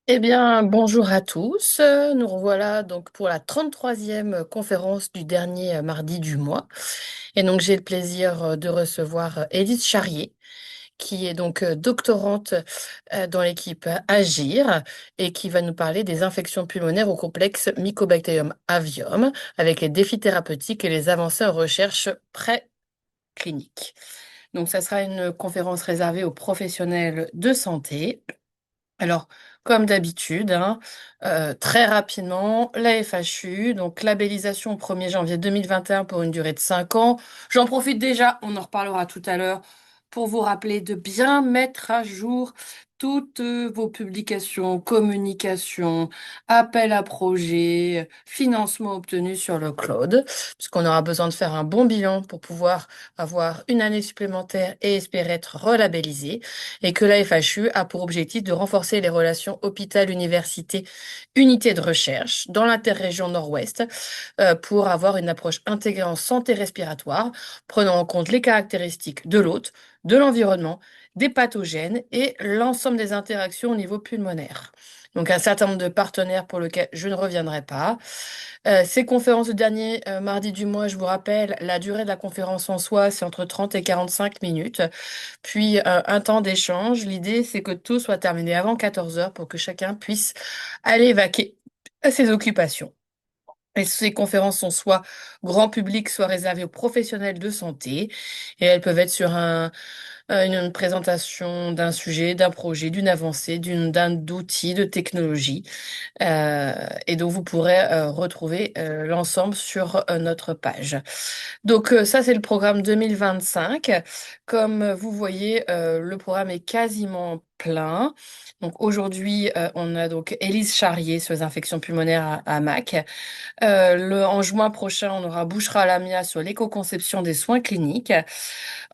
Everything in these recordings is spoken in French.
Eh bien, bonjour à tous. Nous revoilà donc pour la 33e conférence du dernier mardi du mois. Et donc, j'ai le plaisir de recevoir Edith Charrier, qui est donc doctorante dans l'équipe Agir et qui va nous parler des infections pulmonaires au complexe Mycobacterium avium avec les défis thérapeutiques et les avancées en recherche préclinique. Donc, ça sera une conférence réservée aux professionnels de santé. Alors, comme d'habitude, hein, très rapidement, la FHU, donc labellisation au 1er janvier 2021 pour une durée de 5 ans. J'en profite déjà, on en reparlera tout à l'heure, pour vous rappeler de bien mettre à jour toutes vos publications, communications, appels à projets, financements obtenus sur le cloud, puisqu'on aura besoin de faire un bon bilan pour pouvoir avoir une année supplémentaire et espérer être relabellisé et que la FHU a pour objectif de renforcer les relations hôpital-université, unité de recherche dans l'interrégion Nord-Ouest pour avoir une approche intégrée en santé respiratoire, prenant en compte les caractéristiques de l'hôte, de l'environnement, des pathogènes et l'ensemble des interactions au niveau pulmonaire. Donc un certain nombre de partenaires pour lesquels je ne reviendrai pas. Ces conférences du dernier mardi du mois, je vous rappelle, la durée de la conférence en soi, c'est entre 30 et 45 minutes. Puis un temps d'échange. L'idée, c'est que tout soit terminé avant 14 heures pour que chacun puisse aller vaquer à ses occupations. Et ces conférences sont soit grand public, soit réservées aux professionnels de santé. Et elles peuvent être sur une présentation d'un sujet, d'un projet, d'une avancée, d'un outil, de technologie. Et donc, vous pourrez retrouver l'ensemble sur notre page. Donc, ça, c'est le programme 2025. Comme vous voyez, le programme est quasiment plein. Donc, aujourd'hui, on a donc Élise Charrier sur les infections pulmonaires à MAC. En juin prochain, on aura Bouchra Lamia sur l'éco-conception des soins cliniques.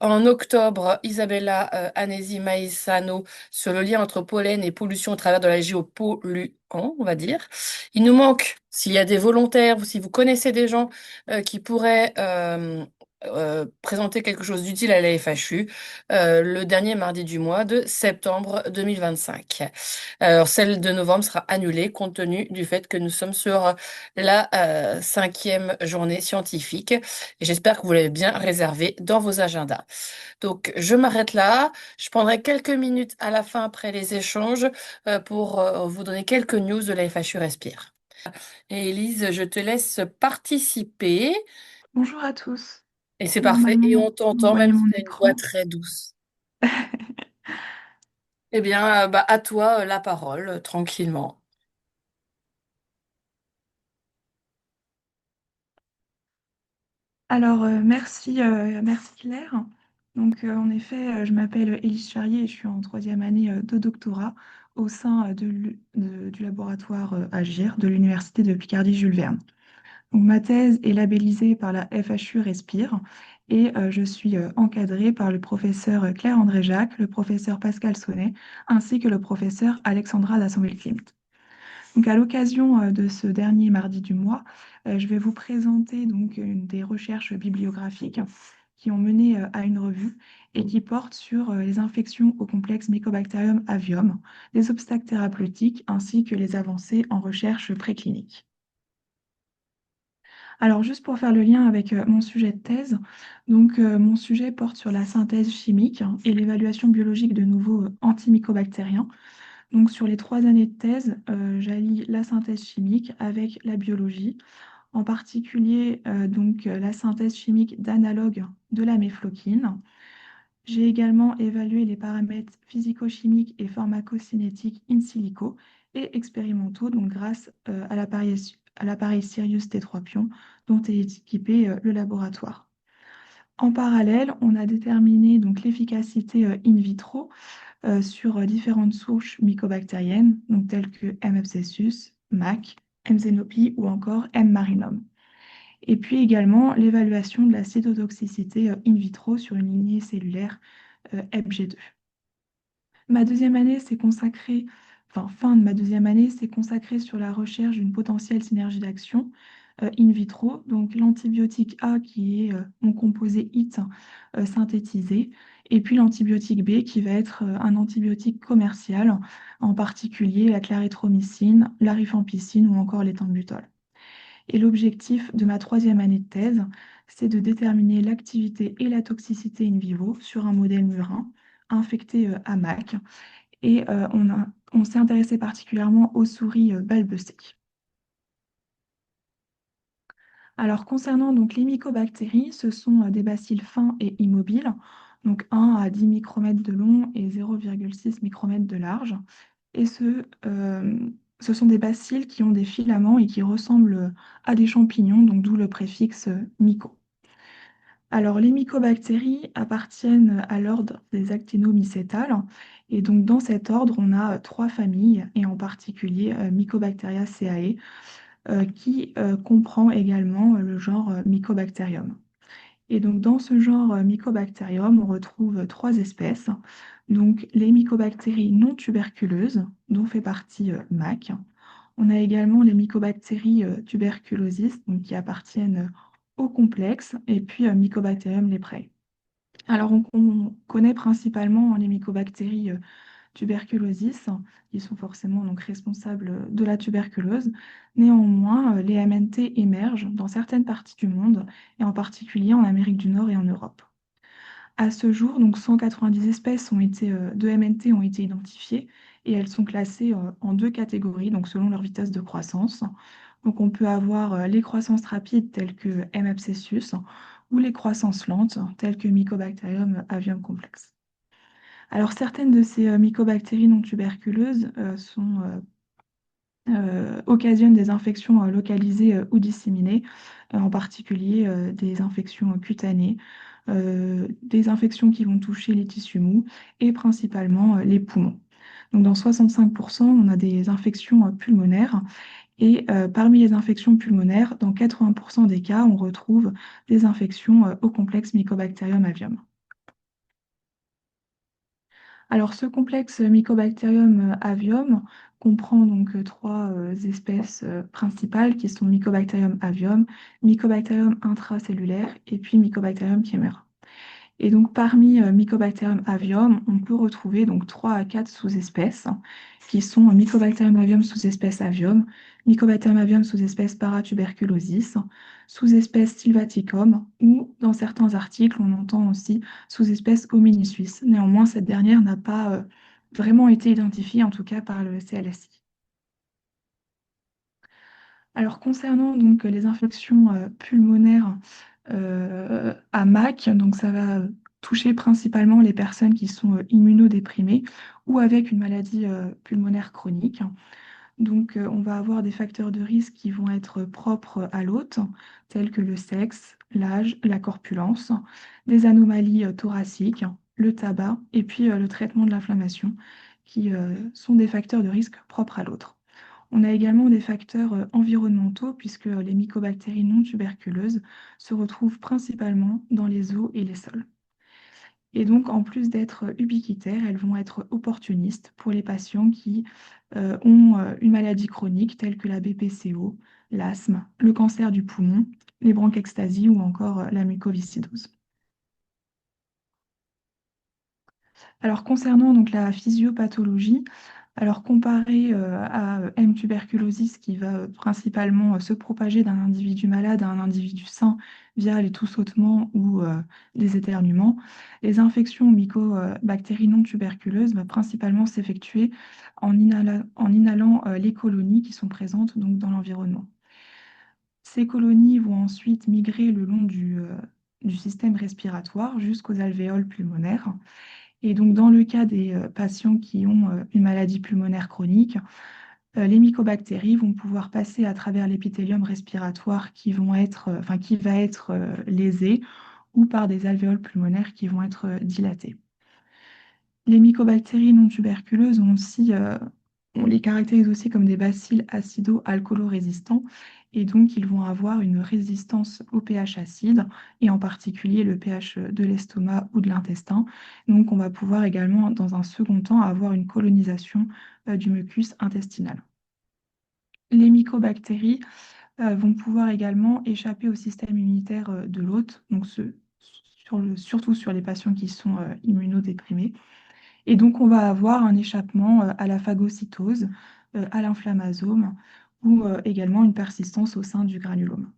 En octobre, Isabella Anesi-Maïsano sur le lien entre pollen et pollution au travers de la géopolluant, on va dire. Il nous manque, s'il y a des volontaires ou si vous connaissez des gens qui pourraient présenter quelque chose d'utile à la FHU, le dernier mardi du mois de septembre 2025. Alors, celle de novembre sera annulée compte tenu du fait que nous sommes sur la 5e journée scientifique. Et j'espère que vous l'avez bien réservé dans vos agendas. Donc, je m'arrête là. Je prendrai quelques minutes à la fin après les échanges pour vous donner quelques news de la FHU Respire. Et Elise, je te laisse participer. Bonjour à tous. Et c'est parfait. Et Normalement, on vous t'entend voyez même si mon tu as une voix écran. très douce. Eh bien, bah, à toi la parole, tranquillement. Alors, merci Claire. Donc, en effet, je m'appelle Élise Charrier et je suis en troisième année de doctorat au sein du laboratoire Agir de l'Université de Picardie-Jules Verne. Donc, ma thèse est labellisée par la FHU Respire et je suis encadrée par le professeur Claire-André Jacques, le professeur Pascal Sonnet, ainsi que le professeur Alexandra Dassenville-Klimt. Donc, à l'occasion de ce dernier mardi du mois, je vais vous présenter donc des recherches bibliographiques qui ont mené à une revue et qui portent sur les infections au complexe Mycobacterium avium, les obstacles thérapeutiques ainsi que les avancées en recherche préclinique. Alors, juste pour faire le lien avec mon sujet de thèse, donc mon sujet porte sur la synthèse chimique et l'évaluation biologique de nouveaux antimycobactériens. Donc, sur les 3 années de thèse, j'allie la synthèse chimique avec la biologie, en particulier la synthèse chimique d'analogues de la méfloquine. J'ai également évalué les paramètres physico-chimiques et pharmacocinétiques in silico et expérimentaux, donc grâce à l'appareil Sirius T3 Pion dont est équipé le laboratoire. En parallèle, on a déterminé donc l'efficacité in vitro sur différentes souches mycobactériennes, donc telles que M. abscessus, MAC, M. xenopi ou encore M. marinum. Et puis également l'évaluation de la cytotoxicité in vitro sur une lignée cellulaire EpG2. Ma deuxième année s'est consacrée, enfin fin de ma deuxième année s'est consacrée sur la recherche d'une potentielle synergie d'action in vitro, donc l'antibiotique A qui est mon composé HIT synthétisé Et puis l'antibiotique B qui va être un antibiotique commercial, en particulier la clarithromycine, la rifampicine ou encore l'éthambutol. Et l'objectif de ma troisième année de thèse, c'est de déterminer l'activité et la toxicité in vivo sur un modèle murin infecté à MAC. Et on s'est intéressé particulièrement aux souris balbestiques. Alors concernant donc les mycobactéries, ce sont des bacilles fins et immobiles, donc 1 à 10 micromètres de long et 0,6 micromètres de large. Et ce sont des bacilles qui ont des filaments et qui ressemblent à des champignons, donc d'où le préfixe myco. Alors, les mycobactéries appartiennent à l'ordre des actinomycétales. Et donc, dans cet ordre, on a trois familles, et en particulier Mycobacteria cae, qui comprend également le genre Mycobacterium. Et donc, dans ce genre Mycobacterium, on retrouve trois espèces. Donc, les mycobactéries non tuberculeuses, dont fait partie MAC. On a également les mycobactéries tuberculosis, donc qui appartiennent au complexe, et puis Mycobacterium leprae. Alors, on connaît principalement les mycobactéries tuberculosis, qui sont forcément donc responsables de la tuberculose. Néanmoins, les MNT émergent dans certaines parties du monde, et en particulier en Amérique du Nord et en Europe. À ce jour, donc 190 espèces de MNT ont été identifiées et elles sont classées en deux catégories, donc selon leur vitesse de croissance. Donc on peut avoir les croissances rapides telles que M. abscessus ou les croissances lentes telles que Mycobacterium avium complex. Alors certaines de ces mycobactéries non tuberculeuses occasionnent des infections localisées ou disséminées, en particulier des infections cutanées, des infections qui vont toucher les tissus mous et principalement les poumons. Donc dans 65%, on a des infections pulmonaires et parmi les infections pulmonaires, dans 80% des cas, on retrouve des infections au complexe Mycobacterium avium. Alors, ce complexe Mycobacterium avium comprend donc trois espèces principales qui sont Mycobacterium avium, Mycobacterium intracellulaire et puis Mycobacterium chimaera. Et donc, parmi Mycobacterium avium, on peut retrouver donc 3 à 4 sous-espèces qui sont Mycobacterium avium sous-espèce avium, Mycobacterium avium sous-espèce paratuberculosis, sous-espèce sylvaticum ou, dans certains articles, on entend aussi sous-espèce hominis. Néanmoins, cette dernière n'a pas vraiment été identifiée, en tout cas par le CLSI. Alors, concernant donc les infections pulmonaires à MAC, donc ça va toucher principalement les personnes qui sont immunodéprimées ou avec une maladie pulmonaire chronique. Donc, on va avoir des facteurs de risque qui vont être propres à l'hôte, tels que le sexe, l'âge, la corpulence, des anomalies thoraciques, le tabac et puis le traitement de l'inflammation, qui sont des facteurs de risque propres à l'autre. On a également des facteurs environnementaux, puisque les mycobactéries non tuberculeuses se retrouvent principalement dans les eaux et les sols. Et donc, en plus d'être ubiquitaires, elles vont être opportunistes pour les patients qui ont une maladie chronique telle que la BPCO, l'asthme, le cancer du poumon, les bronchextasies ou encore la mucoviscidose. Alors, concernant donc la physiopathologie, alors comparé à M. tuberculosis qui va principalement se propager d'un individu malade à un individu sain via les toussotements ou les éternuements, les infections mycobactéries non tuberculeuses vont principalement s'effectuer en inhalant les colonies qui sont présentes donc, dans l'environnement. Ces colonies vont ensuite migrer le long du système respiratoire jusqu'aux alvéoles pulmonaires. Et donc, dans le cas des patients qui ont une maladie pulmonaire chronique, les mycobactéries vont pouvoir passer à travers l'épithélium respiratoire qui va être lésé ou par des alvéoles pulmonaires qui vont être dilatées. Les mycobactéries non tuberculeuses on les caractérise aussi comme des bacilles acido-alcoolo-résistants et donc ils vont avoir une résistance au pH acide et en particulier le pH de l'estomac ou de l'intestin. Donc on va pouvoir également dans un second temps avoir une colonisation du mucus intestinal. Les mycobactéries vont pouvoir également échapper au système immunitaire de l'hôte, donc surtout sur les patients qui sont immunodéprimés. Et donc, on va avoir un échappement à la phagocytose, à l'inflammasome ou également une persistance au sein du granulome.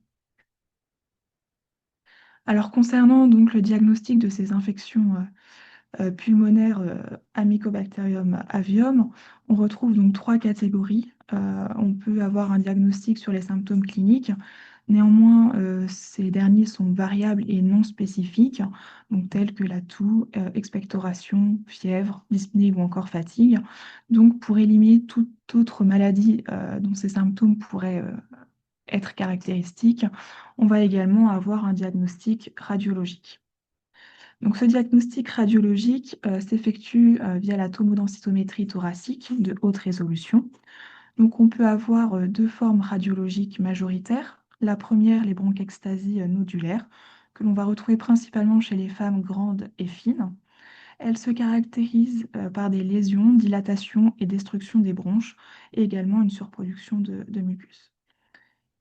Alors, concernant donc le diagnostic de ces infections pulmonaire à Mycobacterium avium, on retrouve donc trois catégories. On peut avoir un diagnostic sur les symptômes cliniques. Néanmoins, ces derniers sont variables et non spécifiques, donc tels que la toux, expectoration, fièvre, dyspnée ou encore fatigue. Donc, pour éliminer toute autre maladie dont ces symptômes pourraient être caractéristiques, on va également avoir un diagnostic radiologique. Donc, ce diagnostic radiologique s'effectue via la tomodensitométrie thoracique de haute résolution. Donc, on peut avoir deux formes radiologiques majoritaires. La première, les bronchectasies nodulaires, que l'on va retrouver principalement chez les femmes grandes et fines. Elles se caractérisent par des lésions, dilatation et destruction des bronches, et également une surproduction de mucus.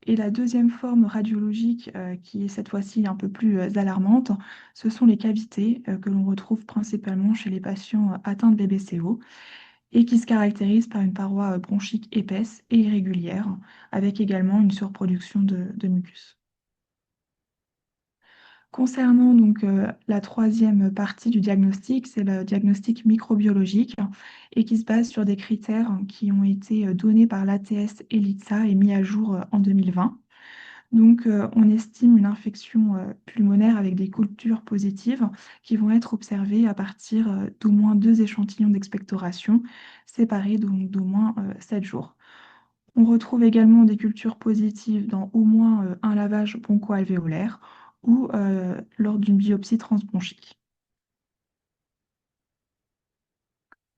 Et la deuxième forme radiologique, qui est cette fois-ci un peu plus alarmante, ce sont les cavités que l'on retrouve principalement chez les patients atteints de BBCO et qui se caractérisent par une paroi bronchique épaisse et irrégulière, avec également une surproduction de mucus. Concernant donc la troisième partie du diagnostic, c'est le diagnostic microbiologique et qui se base sur des critères qui ont été donnés par l'ATS et l'ITSA et mis à jour en 2020. Donc, on estime une infection pulmonaire avec des cultures positives qui vont être observées à partir d'au moins deux échantillons d'expectoration séparés donc d'au moins 7 jours. On retrouve également des cultures positives dans au moins un lavage broncho-alvéolaire ou lors d'une biopsie transbronchique.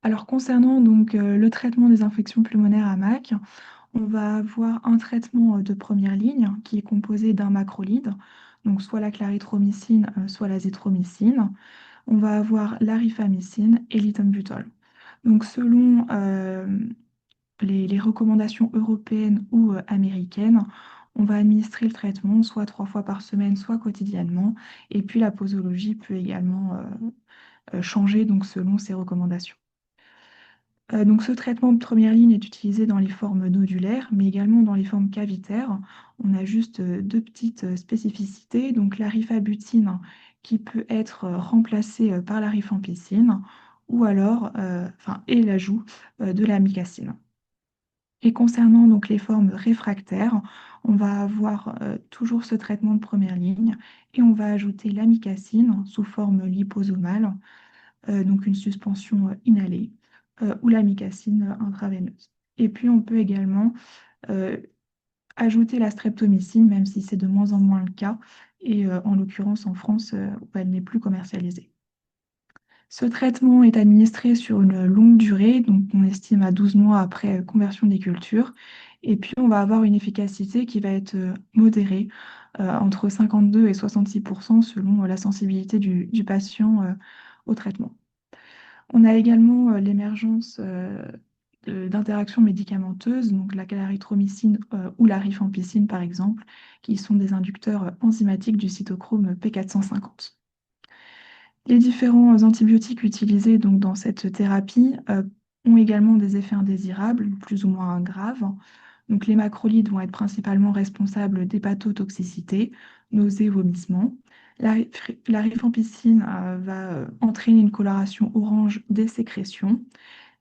Alors, concernant donc le traitement des infections pulmonaires à MAC, on va avoir un traitement de première ligne qui est composé d'un macrolide, donc soit la clarithromycine, soit l'azithromycine. On va avoir la rifamycine et l'ethambutol. Donc selon les recommandations européennes ou américaines, on va administrer le traitement soit 3 fois par semaine, soit quotidiennement. Et puis la posologie peut également changer donc selon ces recommandations. Donc ce traitement de première ligne est utilisé dans les formes nodulaires, mais également dans les formes cavitaires. On a juste deux petites spécificités. Donc la rifabutine qui peut être remplacée par la rifampicine ou alors, et l'ajout de la micacine. Et concernant donc les formes réfractaires, on va avoir toujours ce traitement de première ligne et on va ajouter l'amicacine sous forme liposomale, donc une suspension inhalée, ou l'amicacine intraveineuse. Et puis on peut également euh, ajouter la streptomycine, même si c'est de moins en moins le cas, et en l'occurrence en France, elle n'est plus commercialisée. Ce traitement est administré sur une longue durée, donc on estime à 12 mois après conversion des cultures. Et puis on va avoir une efficacité qui va être modérée, entre 52 et 66% selon la sensibilité du patient au traitement. On a également l'émergence d'interactions médicamenteuses, donc la clarithromycine ou la rifampicine par exemple, qui sont des inducteurs enzymatiques du cytochrome P450. Les différents antibiotiques utilisés donc, dans cette thérapie ont également des effets indésirables, plus ou moins graves. Donc, les macrolides vont être principalement responsables d'hépatotoxicité, nausées, vomissements. La rifampicine va entraîner une coloration orange des sécrétions.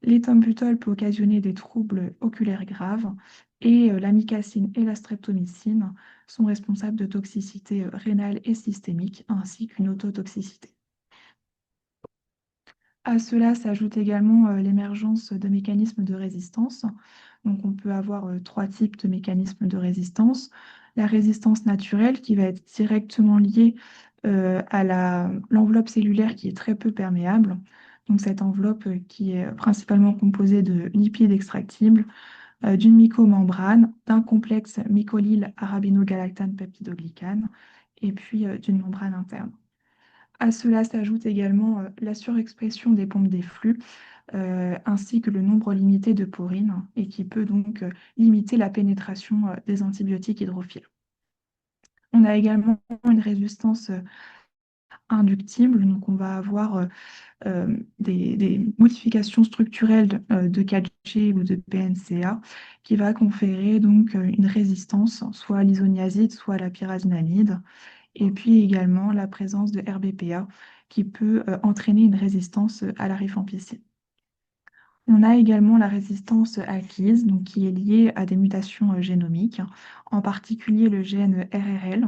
L'éthambutol peut occasionner des troubles oculaires graves. Et l'amicacine et la streptomycine sont responsables de toxicité rénale et systémique, ainsi qu'une autotoxicité. À cela s'ajoute également l'émergence de mécanismes de résistance. Donc, on peut avoir trois types de mécanismes de résistance. La résistance naturelle qui va être directement liée à l'enveloppe cellulaire qui est très peu perméable. Donc, cette enveloppe qui est principalement composée de lipides extractibles, d'une mycomembrane, d'un complexe mycolyle arabinogalactane peptidoglycane et puis d'une membrane interne. À cela s'ajoute également la surexpression des pompes des flux, ainsi que le nombre limité de porines, et qui peut donc limiter la pénétration des antibiotiques hydrophiles. On a également une résistance inductibles. Donc, on va avoir des modifications structurelles de 4G ou de PNCA qui va conférer donc une résistance soit à l'isoniazide, soit à la pyrazinamide, et puis également la présence de RBPA qui peut entraîner une résistance à la rifampicine. On a également la résistance acquise, donc qui est liée à des mutations génomiques, en particulier le gène RRL,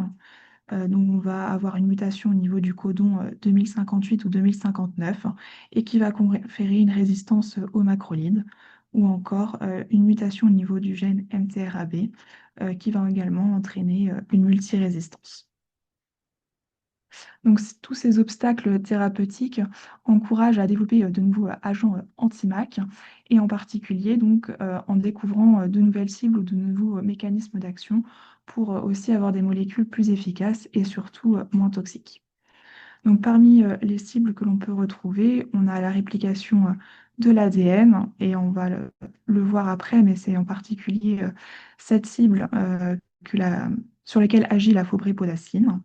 dont on va avoir une mutation au niveau du codon 2058 ou 2059 et qui va conférer une résistance aux macrolides, ou encore une mutation au niveau du gène MTRAB qui va également entraîner une multirésistance. Donc, tous ces obstacles thérapeutiques encouragent à développer de nouveaux agents anti-MAC et en particulier donc, en découvrant de nouvelles cibles ou de nouveaux mécanismes d'action pour aussi avoir des molécules plus efficaces et surtout moins toxiques. Donc, parmi les cibles que l'on peut retrouver, on a la réplication de l'ADN et on va le voir après, mais c'est en particulier cette cible sur laquelle agit la faubrépodacine.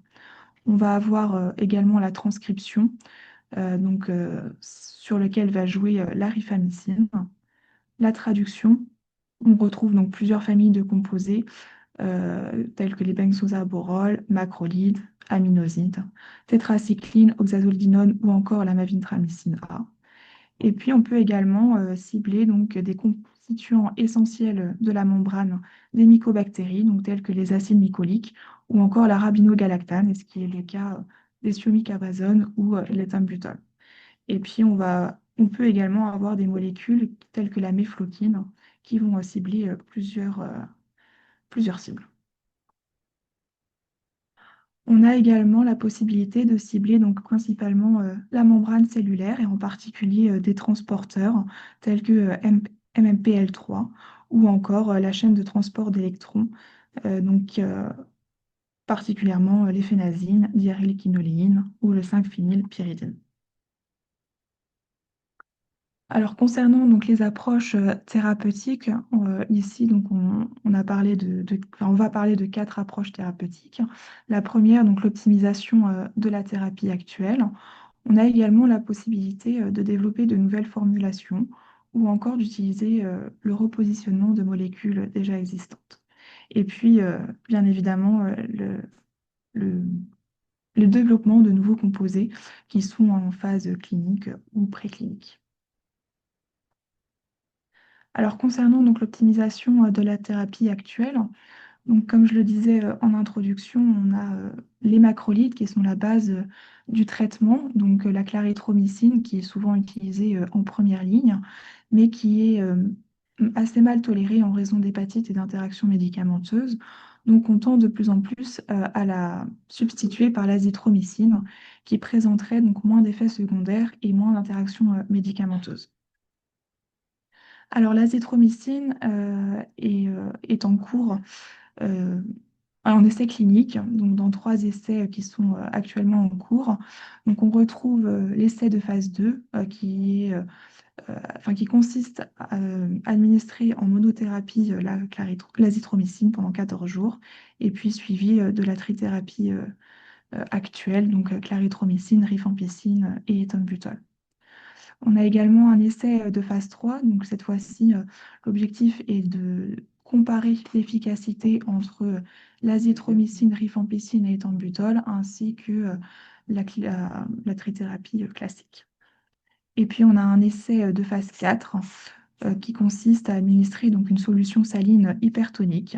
On va avoir également la transcription, sur lequel va jouer la rifamycine. La traduction, on retrouve donc plusieurs familles de composés tels que les benzosaborols, macrolides, aminosides, tétracycline, oxazolidinone ou encore la mavintramycine A. Et puis, on peut également cibler donc, des constituants essentiels de la membrane des mycobactéries, donc, tels que les acides mycoliques ou encore l'arabinogalactane, et ce qui est le cas des thiomicabazones ou l'éthambutol. Et puis, on peut également avoir des molécules telles que la méfloquine qui vont cibler plusieurs cibles. On a également la possibilité de cibler donc principalement la membrane cellulaire et en particulier des transporteurs tels que MMPL3 ou encore la chaîne de transport d'électrons, donc particulièrement les phénazines, diarylquinoléine ou le 5-phénylpyridine. Alors concernant donc les approches thérapeutiques, ici donc on a parlé on va parler de 4 approches thérapeutiques. La première, donc l'optimisation de la thérapie actuelle. On a également la possibilité de développer de nouvelles formulations ou encore d'utiliser le repositionnement de molécules déjà existantes. Et puis, bien évidemment, le- le développement de nouveaux composés qui sont en phase clinique ou préclinique. Alors, concernant donc l'optimisation de la thérapie actuelle, donc, comme je le disais en introduction, on a les macrolides qui sont la base du traitement, donc la clarithromycine qui est souvent utilisée en première ligne, mais qui est assez mal tolérée en raison d'hépatite et d'interactions médicamenteuses. Donc on tend de plus en plus à la substituer par l'azithromycine, qui présenterait donc moins d'effets secondaires et moins d'interactions médicamenteuses. Alors l'azithromycine est en cours euh, en essai clinique, donc dans 3 essais qui sont actuellement en cours. Donc on retrouve l'essai de phase 2 qui consiste à administrer en monothérapie l'azithromycine pendant 14 jours et puis suivi de la trithérapie actuelle, donc clarithromycine, rifampicine et ethambutol. On a également un essai de phase 3, donc cette fois-ci, l'objectif est de comparer l'efficacité entre l'azithromycine, rifampicine et ethambutol, ainsi que la trithérapie classique. Et puis, on a un essai de phase 4 qui consiste à administrer donc, une solution saline hypertonique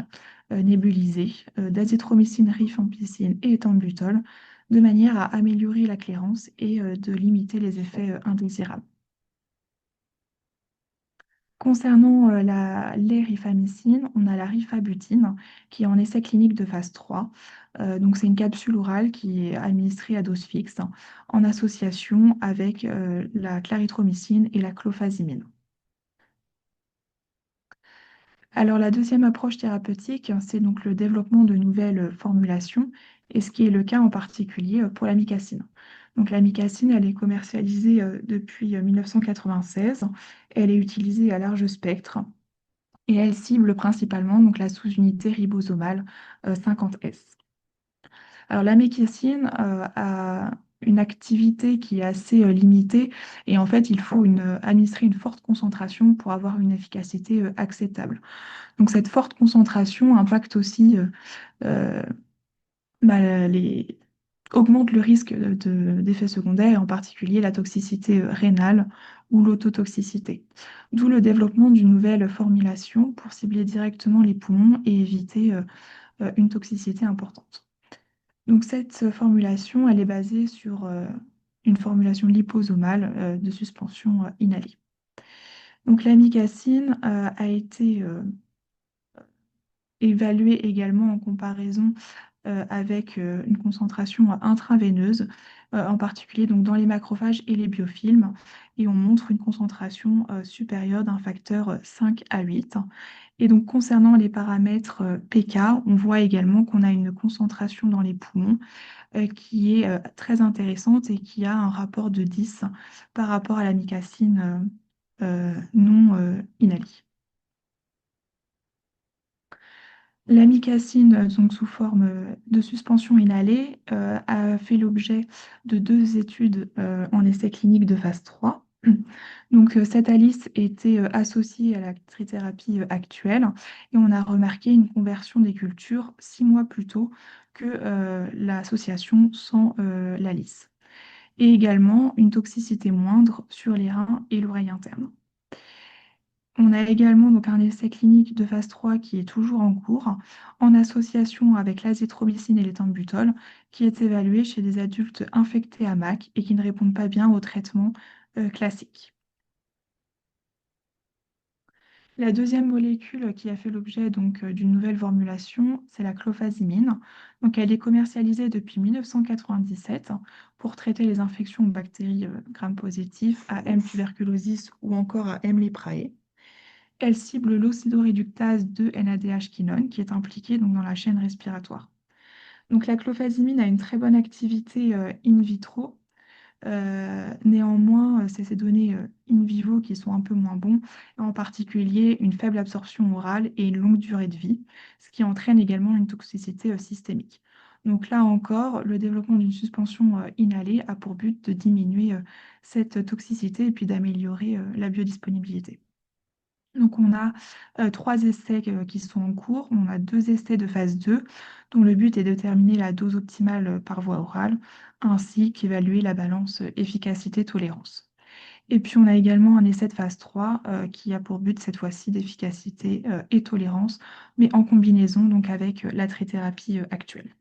nébulisée d'azithromycine, rifampicine et ethambutol, de manière à améliorer la clairance et de limiter les effets indésirables. Concernant les rifamycines, on a la rifabutine qui est en essai clinique de phase 3. Donc, c'est une capsule orale qui est administrée à dose fixe en association avec la clarithromycine et la clofazimine. Alors, la deuxième approche thérapeutique, c'est donc le développement de nouvelles formulations, et ce qui est le cas en particulier pour l'amicacine. Donc, l'amicacine, elle est commercialisée depuis 1996. Elle est utilisée à large spectre et elle cible principalement donc, la sous-unité ribosomale 50S. Alors, l'amicacine une activité qui est assez limitée et en fait, il faut administrer une forte concentration pour avoir une efficacité acceptable. Donc cette forte concentration impacte aussi euh, bah, augmente le risque d'effets secondaires, et en particulier la toxicité rénale ou l'autotoxicité. D'où le développement d'une nouvelle formulation pour cibler directement les poumons et éviter une toxicité importante. Donc cette formulation, elle est basée sur une formulation liposomale de suspension inhalée. Donc l'amicacine a été évaluée également en comparaison avec une concentration intraveineuse, en particulier donc, dans les macrophages et les biofilms, et on montre une concentration supérieure d'un facteur 5 à 8. Et donc concernant les paramètres PK, on voit également qu'on a une concentration dans les poumons qui est très intéressante et qui a un rapport de 10 par rapport à l'amicacine non inhalée. L'amicacine, donc sous forme de suspension inhalée, a fait l'objet de deux études en essai clinique de phase 3. Donc, cette ALICE était associée à la trithérapie actuelle et on a remarqué une conversion des cultures 6 mois plus tôt que l'association sans l'ALICE. Et également une toxicité moindre sur les reins et l'oreille interne. On a également donc un essai clinique de phase 3 qui est toujours en cours, en association avec l'azithromycine et l'éthambutol, qui est évalué chez des adultes infectés à MAC et qui ne répondent pas bien au traitement classique. La deuxième molécule qui a fait l'objet donc d'une nouvelle formulation, c'est la clofazimine. Donc, elle est commercialisée depuis 1997 pour traiter les infections aux bactéries gram-positives, à M. tuberculosis ou encore à M. leprae. Elle cible l'oxydoréductase 2 NADH-quinone qui est impliquée donc, dans la chaîne respiratoire. Donc, la clofazimine a une très bonne activité in vitro. Néanmoins, c'est ces données in vivo qui sont un peu moins bons, en particulier une faible absorption orale et une longue durée de vie, ce qui entraîne également une toxicité systémique. Donc là encore, le développement d'une suspension inhalée a pour but de diminuer cette toxicité et puis d'améliorer la biodisponibilité. Donc, on a 3 essais qui sont en cours. On a 2 essais de phase 2, dont le but est de déterminer la dose optimale par voie orale, ainsi qu'évaluer la balance efficacité-tolérance. Et puis, on a également un essai de phase 3 qui a pour but cette fois-ci d'efficacité et tolérance, mais en combinaison donc avec la trithérapie actuelle.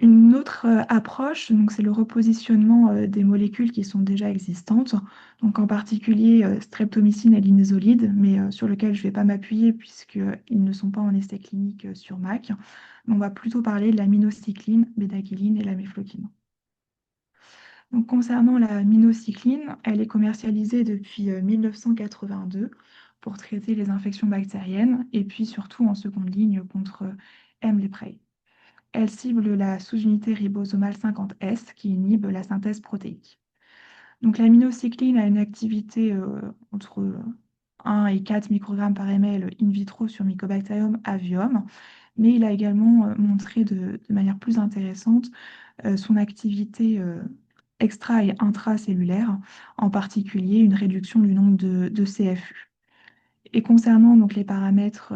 Une autre approche, donc, c'est le repositionnement des molécules qui sont déjà existantes, donc en particulier streptomycine et linezolide, mais sur lequel je ne vais pas m'appuyer puisqu'ils ne sont pas en essai clinique sur MAC. On va plutôt parler de la minocycline, bédaquiline et la mefloquine. Donc, concernant la minocycline, elle est commercialisée depuis 1982 pour traiter les infections bactériennes et puis surtout en seconde ligne contre M. leprae. Elle cible la sous-unité ribosomale 50S qui inhibe la synthèse protéique. Donc l'aminocycline a une activité entre 1 et 4 microgrammes par ml in vitro sur Mycobacterium avium, mais il a également montré de manière plus intéressante son activité extra- et intracellulaire, en particulier une réduction du nombre de CFU. Et concernant donc les paramètres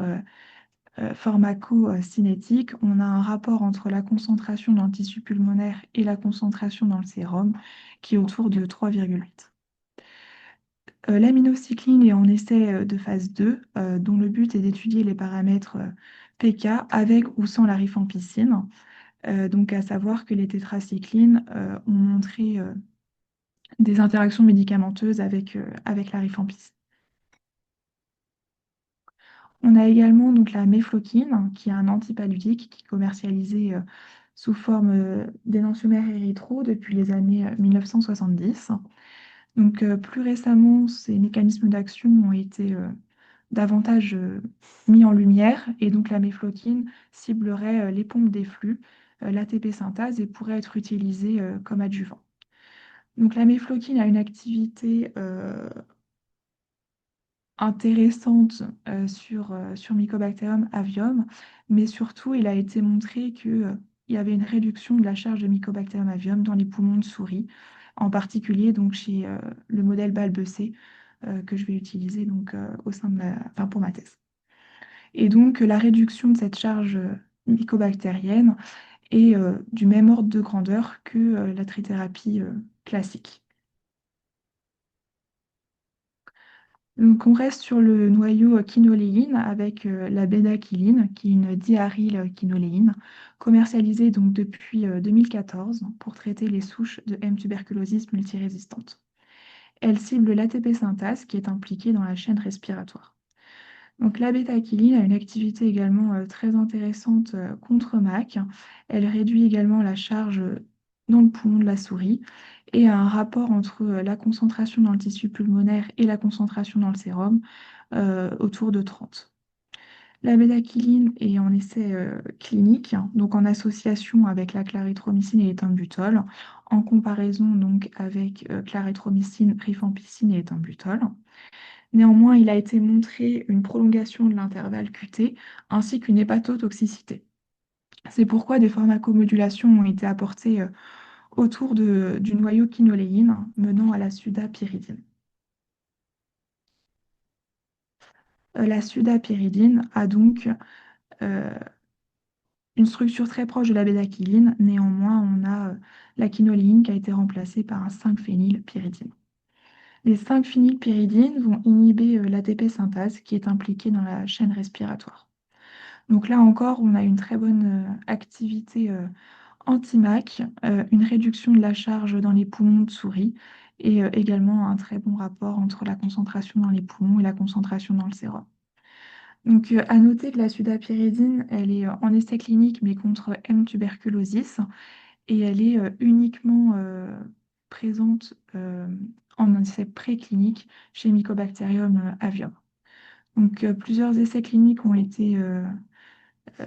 pharmacocinétique, on a un rapport entre la concentration dans le tissu pulmonaire et la concentration dans le sérum qui est autour de 3,8. L'aminocycline est en essai de phase 2, dont le but est d'étudier les paramètres PK avec ou sans la rifampicine. Donc, à savoir que les tétracyclines ont montré des interactions médicamenteuses avec la rifampicine. On a également donc la mefloquine, qui est un antipaludique qui est commercialisé sous forme d'énantiomère érythro depuis les années 1970. Donc, plus récemment, ces mécanismes d'action ont été davantage mis en lumière et donc la mefloquine ciblerait les pompes des flux, l'ATP synthase et pourrait être utilisée comme adjuvant. Donc, la mefloquine a une activité intéressante sur Mycobacterium avium, mais surtout, il a été montré que il y avait une réduction de la charge de Mycobacterium avium dans les poumons de souris, en particulier donc chez le modèle Balbecé que je vais utiliser donc, au sein de enfin, pour ma thèse. Et donc la réduction de cette charge mycobactérienne est du même ordre de grandeur que la trithérapie classique. Donc, on reste sur le noyau quinoléine avec la bédaquiline, qui est une diarylquinoléine, commercialisée donc depuis 2014 pour traiter les souches de M. tuberculosis multirésistantes. Elle cible l'ATP synthase qui est impliquée dans la chaîne respiratoire. Donc, la bétaquiline a une activité également très intéressante contre MAC. Elle réduit également la charge dans le poumon de la souris et a un rapport entre la concentration dans le tissu pulmonaire et la concentration dans le sérum autour de 30. La bétaquiline est en essai clinique, donc en association avec la clarithromycine et l'éthambutol, en comparaison donc avec clarithromycine, rifampicine et éthambutol. Néanmoins, il a été montré une prolongation de l'intervalle QT ainsi qu'une hépatotoxicité. C'est pourquoi des pharmacomodulations ont été apportées autour du noyau quinoléine menant à la sudapyridine. La sudapyridine a donc euh, une structure très proche de la bédaquiline. Néanmoins, on a la quinoléine qui a été remplacée par un 5-phénylpyridine. Les 5-phénylpyridines vont inhiber l'ATP synthase qui est impliquée dans la chaîne respiratoire. Donc là encore, on a une très bonne activité anti-MAC, une réduction de la charge dans les poumons de souris et également un très bon rapport entre la concentration dans les poumons et la concentration dans le sérum. Donc à noter que la sudapyridine, elle est en essai clinique mais contre M. tuberculosis et elle est uniquement présente en essai préclinique chez Mycobacterium avium. Donc plusieurs essais cliniques ont été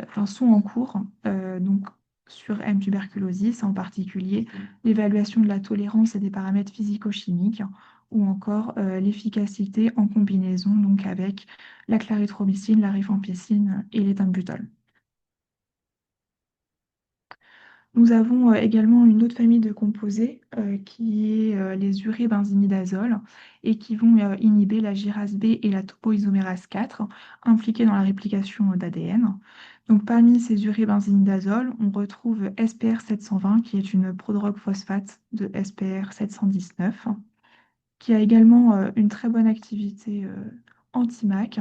enfin, sont en cours, donc sur M. tuberculosis, en particulier l'évaluation de la tolérance et des paramètres physico-chimiques, ou encore l'efficacité en combinaison donc avec la clarithromycine, la rifampicine et l'éthambutol. Nous avons également une autre famille de composés qui est les urébenzimidazoles et qui vont inhiber la gyrase B et la topoisomérase 4 impliquées dans la réplication d'ADN. Donc, parmi ces urébenzimidazoles, on retrouve SPR 720 qui est une prodrogue phosphate de SPR 719 qui a également une très bonne activité anti-MAC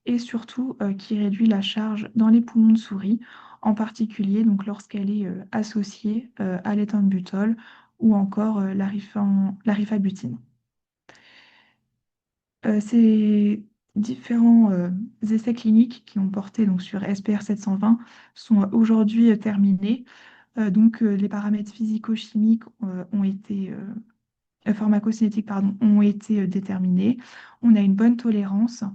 et surtout qui réduit la charge dans les poumons de souris, en particulier donc, lorsqu'elle est associée à l'éthambutol ou encore la rifabutine. Ces différents essais cliniques qui ont porté donc, sur SPR 720 sont aujourd'hui terminés. Les paramètres physico-chimiques ont été pharmacocinétiques pardon, ont été déterminés. On a une bonne tolérance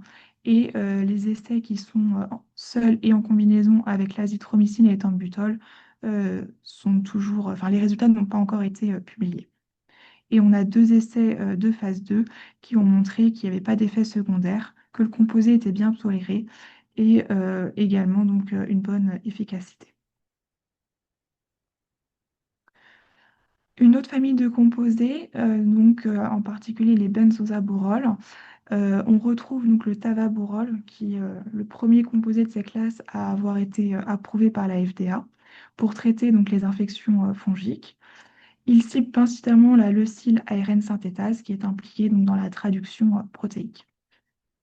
et les essais qui sont seuls et en combinaison avec l'azithromycine et l'éthambutol sont toujours, enfin les résultats n'ont pas encore été publiés. Et on a 2 essais de phase 2 qui ont montré qu'il n'y avait pas d'effet secondaire, que le composé était bien toléré et également donc une bonne efficacité. Une autre famille de composés, en particulier les benzosabourols, on retrouve donc le tavabourol, qui est le premier composé de cette classe à avoir été approuvé par la FDA pour traiter donc, les infections fongiques. Il cible principalement la leucyle ARN synthétase qui est impliquée donc, dans la traduction protéique.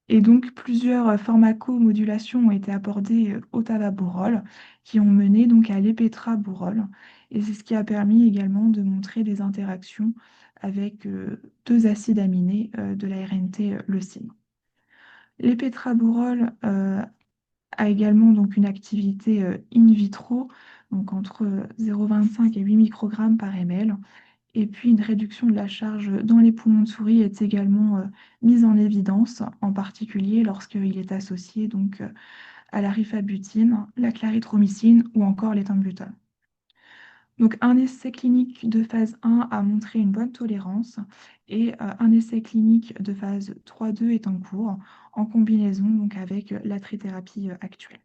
Et donc, plusieurs pharmacomodulations ont été abordées au tavabourol qui ont mené donc à l'épetrabourol. Et c'est ce qui a permis également de montrer des interactions avec 2 acides aminés de la RNT leucine. L'épetrabourol a également donc une activité in vitro, donc entre 0,25 et 8 microgrammes par ml. Et puis une réduction de la charge dans les poumons de souris est également mise en évidence, en particulier lorsqu'il est associé donc, à la rifabutine, la clarithromycine ou encore l'éthambutol. Donc un essai clinique de phase 1 a montré une bonne tolérance et un essai clinique de phase 3-2 est en cours en combinaison donc, avec la trithérapie actuelle.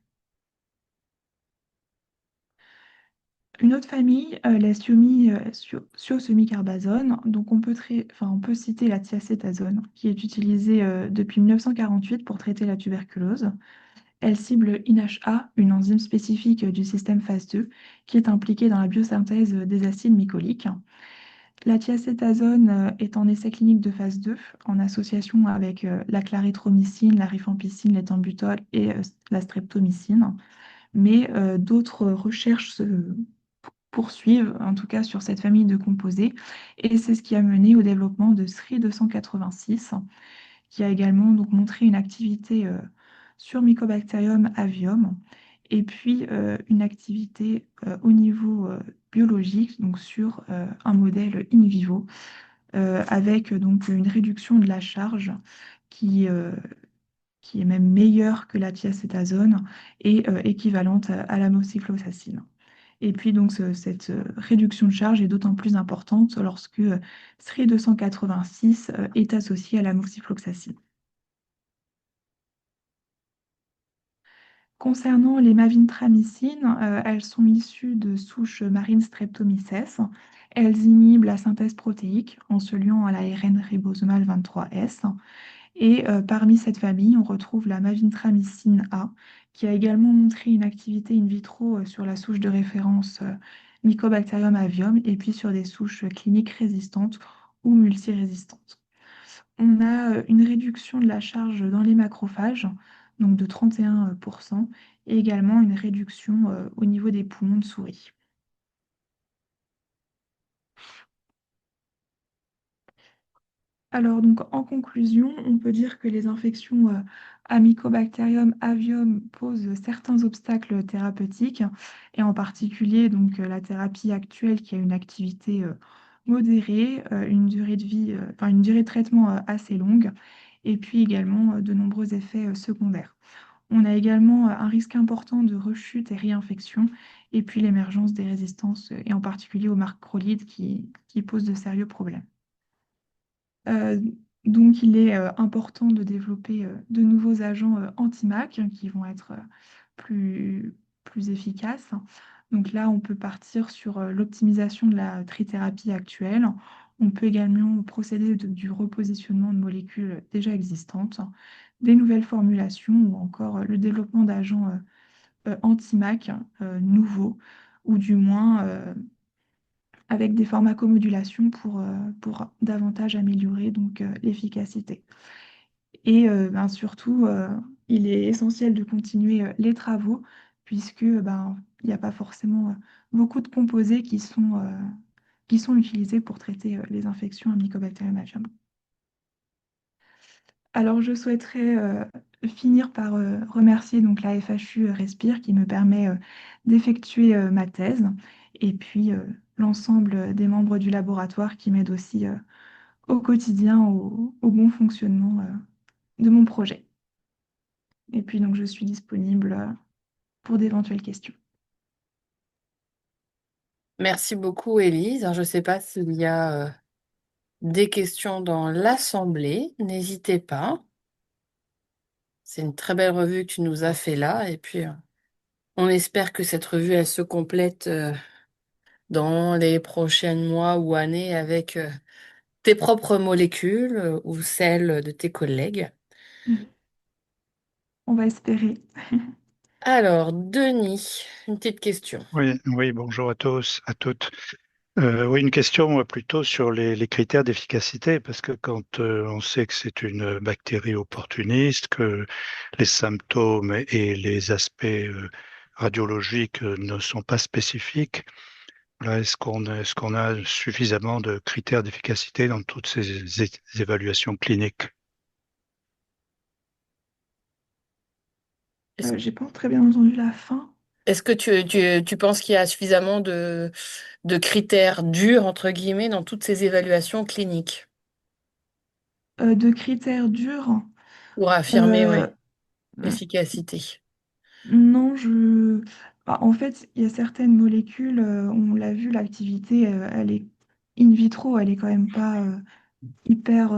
Une autre famille, la thiosemi-carbazone. Donc on peut citer la thiacétazone, qui est utilisée depuis 1948 pour traiter la tuberculose. Elle cible INHA, une enzyme spécifique du système phase 2, qui est impliquée dans la biosynthèse des acides mycoliques. La thiacétazone est en essai clinique de phase 2, en association avec la clarithromycine, la rifampicine, l'éthambutol et la streptomycine. Mais d'autres recherches se poursuivent, en tout cas sur cette famille de composés, et c'est ce qui a mené au développement de SRI 286, qui a également donc montré une activité sur Mycobacterium avium, et puis une activité au niveau biologique, donc sur un modèle in vivo, avec donc une réduction de la charge qui, euh, qui est même meilleure que la thiacétazone et équivalente à la moxifloxacine. Et puis donc cette réduction de charge est d'autant plus importante lorsque SRI 286 est associé à la moxifloxacine. Concernant les mavintramycines, elles sont issues de souches marines Streptomyces. Elles inhibent la synthèse protéique en se liant à l'ARN ribosomale 23S. Et parmi cette famille, on retrouve la mavintramycine A, qui a également montré une activité in vitro sur la souche de référence Mycobacterium avium et puis sur des souches cliniques résistantes ou multirésistantes. On a une réduction de la charge dans les macrophages, donc de 31%, et également une réduction au niveau des poumons de souris. Alors, donc, en conclusion, on peut dire que les infections à Mycobacterium avium posent certains obstacles thérapeutiques, et en particulier donc, la thérapie actuelle qui a une activité modérée, une durée de vie, enfin, une durée de traitement assez longue, et puis également de nombreux effets secondaires. On a également un risque important de rechute et réinfection, et puis l'émergence des résistances, et en particulier aux macrolides qui posent de sérieux problèmes. Euh, donc, il est important de développer de nouveaux agents anti-MAC qui vont être plus efficaces. Donc là, on peut partir sur l'optimisation de la trithérapie actuelle. On peut également procéder du repositionnement de molécules déjà existantes, des nouvelles formulations ou encore le développement d'agents anti-MAC nouveaux, ou du moins avec des pharmacomodulations pour davantage améliorer donc, l'efficacité. Et ben, surtout, il est essentiel de continuer les travaux puisque ben, il n'y a pas forcément beaucoup de composés qui sont utilisés pour traiter les infections à Mycobacterium avium. Alors, je souhaiterais finir par remercier donc, la FHU Respire qui me permet d'effectuer ma thèse et puis l'ensemble des membres du laboratoire qui m'aident aussi au quotidien au bon fonctionnement de mon projet. Et puis, donc, je suis disponible pour d'éventuelles questions. Merci beaucoup, Élise. Alors, je ne sais pas s'il y a des questions dans l'Assemblée. N'hésitez pas. C'est une très belle revue que tu nous as fait là. Et puis, on espère que cette revue, elle se complète dans les prochains mois ou années avec tes propres molécules ou celles de tes collègues. On va espérer. Alors, Denis, une petite question. Oui, oui, bonjour à tous, à toutes. Oui, une question plutôt sur les critères d'efficacité, parce que quand on sait que c'est une bactérie opportuniste, que les symptômes et les aspects radiologiques ne sont pas spécifiques, là, est-ce qu'on a suffisamment de critères d'efficacité dans toutes ces évaluations cliniques? Est-ce, J'ai pas très bien entendu la fin. est-ce que tu penses qu'il y a suffisamment de critères durs, entre guillemets, dans toutes ces évaluations cliniques De critères durs. pour affirmer, euh, ouais, l'efficacité? Non, bah, en fait, il y a certaines molécules, on l'a vu, l'activité, elle est in vitro, elle est quand même pas hyper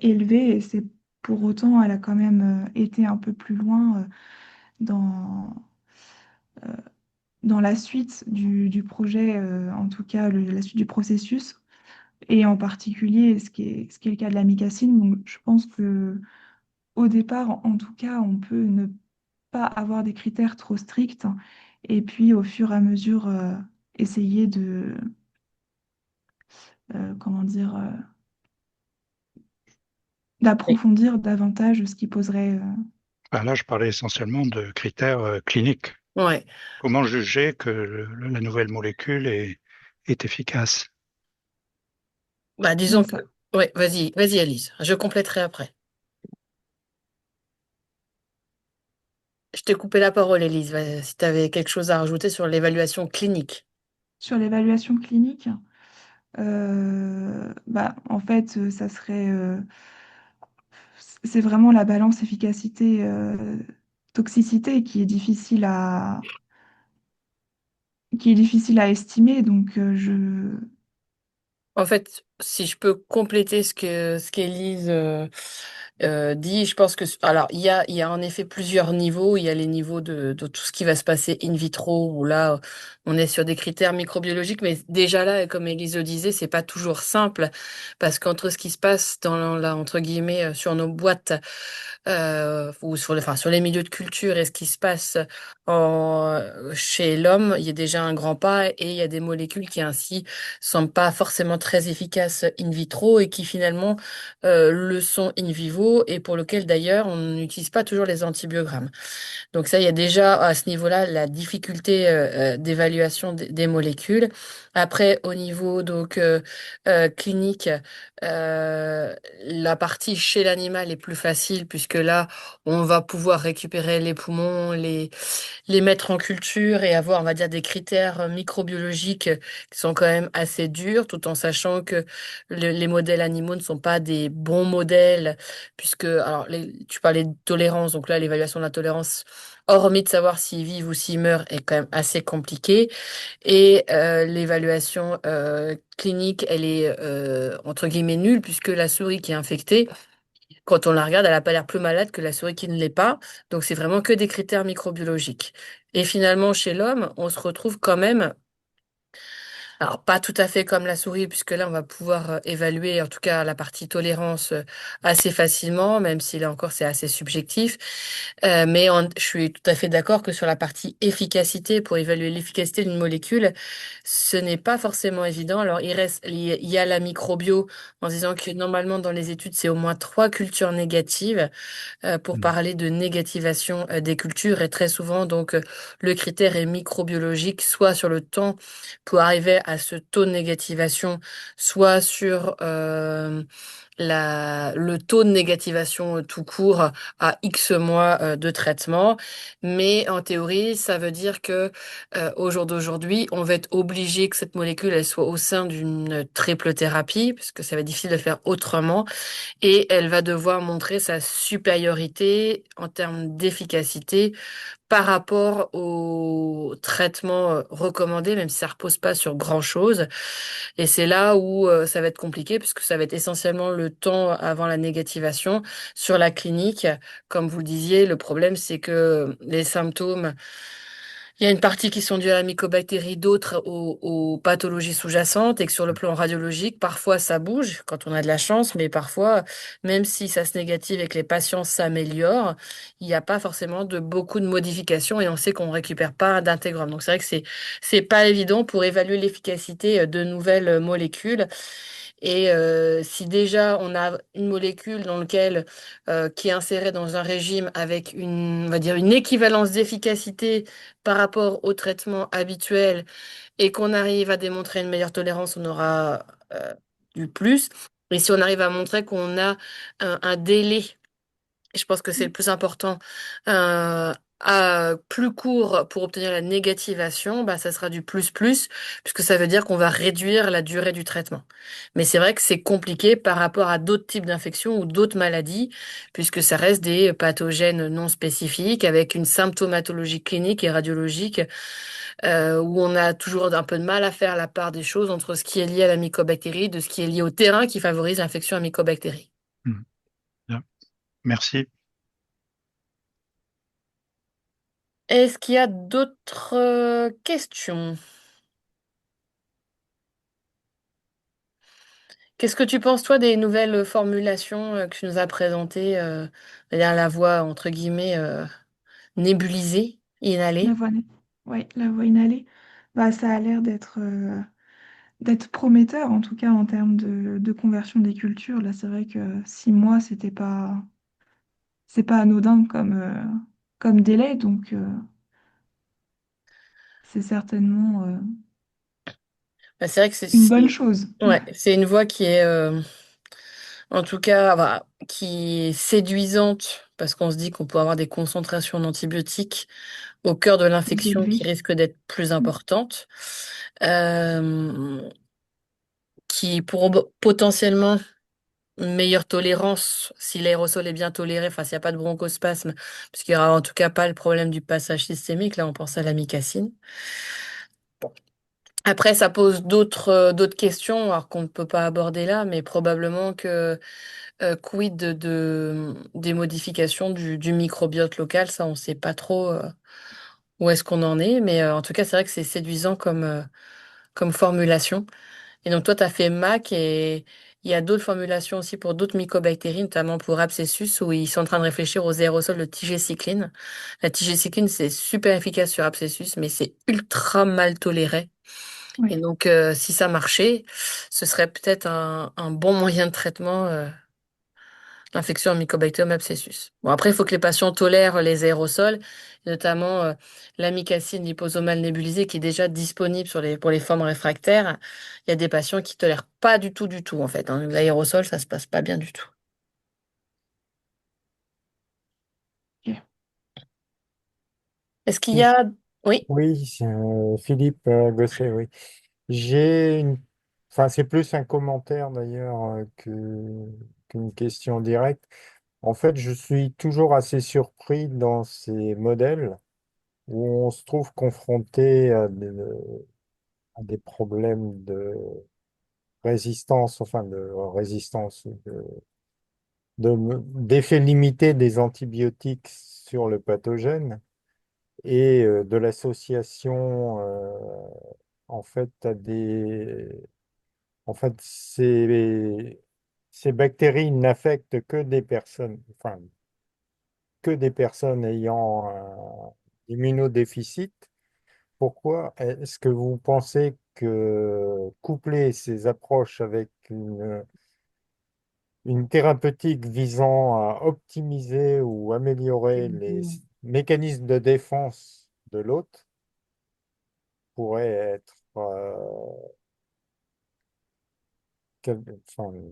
élevée et c'est pour autant, elle a quand même été un peu plus loin dans, dans la suite du projet, en tout cas la suite du processus, et en particulier ce qui est le cas de la micacine. Donc, je pense que au départ, en tout cas, on peut ne pas avoir des critères trop stricts, et puis au fur et à mesure, essayer de, comment dire, Oui. d'approfondir davantage ce qui poserait. Ben là, je parlais essentiellement de critères cliniques. Ouais. Comment juger que la nouvelle molécule est efficace? Bah, disons Bah, que. ça, Ouais, vas-y, Alice. Je compléterai après. Je t'ai coupé la parole, Elise, si tu avais quelque chose à rajouter sur l'évaluation clinique. sur l'évaluation clinique, bah, en fait, ça serait, c'est vraiment la balance efficacité-toxicité qui est difficile à estimer. Donc, En fait, si je peux compléter ce qu'Élise dit, je pense que alors il y a en effet plusieurs niveaux. Il y a les niveaux de tout ce qui va se passer in vitro où là on est sur des critères microbiologiques, mais déjà là, comme Élise le disait, c'est pas toujours simple parce qu'entre ce qui se passe dans la entre guillemets sur nos boîtes ou sur enfin, sur les milieux de culture et ce qui se passe chez l'homme, il y a déjà un grand pas et il y a des molécules qui ainsi sont pas forcément très efficaces in vitro et qui finalement le sont in vivo et pour lequel d'ailleurs on n'utilise pas toujours les antibiogrammes. Donc ça, il y a déjà à ce niveau-là la difficulté d'évaluation des molécules. Après, au niveau donc clinique, euh, la partie chez l'animal est plus facile puisque là, on va pouvoir récupérer les poumons, les mettre en culture et avoir, on va dire, des critères microbiologiques qui sont quand même assez durs, tout en sachant que les modèles animaux ne sont pas des bons modèles, puisque, alors, tu parlais de tolérance, donc là, l'évaluation de la tolérance, hormis de savoir s'ils vivent ou s'ils meurent, est quand même assez compliquée. Et l'évaluation clinique, elle est, entre guillemets, nulle, puisque la souris qui est infectée, quand on la regarde, elle n'a pas l'air plus malade que la souris qui ne l'est pas. Donc, c'est vraiment que des critères microbiologiques. Et finalement, chez l'homme, on se retrouve quand même alors, pas tout à fait comme la souris, puisque là, on va pouvoir évaluer, en tout cas, la partie tolérance assez facilement, même si là encore, c'est assez subjectif. Je suis tout à fait d'accord que sur la partie efficacité, pour évaluer l'efficacité d'une molécule, ce n'est pas forcément évident. Alors, il y a la microbio, en disant que normalement, dans les études, c'est au moins 3 cultures négatives pour Mm. parler de négativation des cultures. Et très souvent, donc, le critère est microbiologique, soit sur le temps pour arriver à ce taux de négativation, soit sur le taux de négativation tout court à X mois de traitement. Mais en théorie, ça veut dire que au jour d'aujourd'hui, on va être obligé que cette molécule elle soit au sein d'une triple thérapie, puisque ça va être difficile de faire autrement et elle va devoir montrer sa supériorité en termes d'efficacité par rapport au traitement recommandé, même si ça repose pas sur grand-chose. Et c'est là où ça va être compliqué, puisque ça va être essentiellement le temps avant la négativation. Sur la clinique, comme vous le disiez, le problème, c'est que les symptômes il y a une partie qui sont dues à la mycobactérie, d'autres aux pathologies sous-jacentes, et que sur le plan radiologique, parfois ça bouge quand on a de la chance, mais parfois, même si ça se négative et que les patients s'améliorent, il n'y a pas forcément de beaucoup de modifications et on sait qu'on ne récupère pas d'intégrome. Donc c'est vrai que c'est pas évident pour évaluer l'efficacité de nouvelles molécules. Et si déjà on a une molécule dans lequel, qui est insérée dans un régime avec on va dire une équivalence d'efficacité par rapport au traitement habituel et qu'on arrive à démontrer une meilleure tolérance, on aura du plus. Et si on arrive à montrer qu'on a un délai je pense que c'est le plus important. Euh, plus court pour obtenir la négativation, bah, ça sera du plus plus, puisque ça veut dire qu'on va réduire la durée du traitement. Mais c'est vrai que c'est compliqué par rapport à d'autres types d'infections ou d'autres maladies, puisque ça reste des pathogènes non spécifiques avec une symptomatologie clinique et radiologique, où on a toujours un peu de mal à faire la part des choses entre ce qui est lié à la mycobactérie, de ce qui est lié au terrain qui favorise l'infection à mycobactérie. Mm. Bien. Merci. Est-ce qu'il y a d'autres questions? Qu'est-ce que tu penses, toi, des nouvelles formulations que tu nous as présentées, c'est-à-dire la voix, entre guillemets, nébulisée, La inhalée? voie, ouais, la voie inhalée, bah, ça a l'air d'être prometteur, en tout cas en termes de conversion des cultures. Là, c'est vrai que 6 mois, c'est pas anodin comme délai, donc c'est certainement Bah, c'est vrai que une bonne chose. ouais, c'est une voix qui est, en tout cas, voilà, qui est séduisante parce qu'on se dit qu'on peut avoir des concentrations d'antibiotiques au cœur de Plus l'infection élevé. qui risquent d'être plus importantes, euh, qui pour potentiellement une meilleure tolérance si l'aérosol est bien toléré, enfin s'il n'y a pas de bronchospasme, puisqu'il n'y aura en tout cas pas le problème du passage systémique, là on pense à l'amicacine. Bon. Après, ça pose d'autres questions, alors qu'on ne peut pas aborder là, mais probablement que quid des modifications du microbiote local, ça on ne sait pas trop où est-ce qu'on en est, mais en tout cas c'est vrai que c'est séduisant comme formulation. Et donc toi, tu as fait MAC et il y a d'autres formulations aussi pour d'autres mycobactéries, notamment pour abscessus, où ils sont en train de réfléchir aux aérosols de tigecycline. La tigecycline, c'est super efficace sur abscessus, mais c'est ultra mal toléré. Et Oui. donc, si ça marchait, ce serait peut-être un bon moyen de traitement l'infection à Mycobacterium abscessus. Bon, après, il faut que les patients tolèrent les aérosols, notamment l'amicacine liposomale nébulisée qui est déjà disponible pour les formes réfractaires. Il y a des patients qui tolèrent pas du tout, en fait, hein. L'aérosol, ça se passe pas bien du tout. Ok. Est-ce qu'il y Oui, a... Oui, oui, c'est, Philippe Gosset, oui. J'ai une... Enfin, c'est plus un commentaire d'ailleurs qu'une question directe. En fait, je suis toujours assez surpris dans ces modèles où on se trouve confronté à des problèmes de résistance, enfin de résistance, d'effet limité des antibiotiques sur le pathogène et de l'association en fait en fait ces bactéries n'affectent que des personnes, enfin que des personnes ayant un immunodéficit. Pourquoi est-ce que vous pensez que coupler ces approches avec une thérapeutique visant à optimiser ou améliorer les mécanismes de défense de l'hôte pourrait être enfin,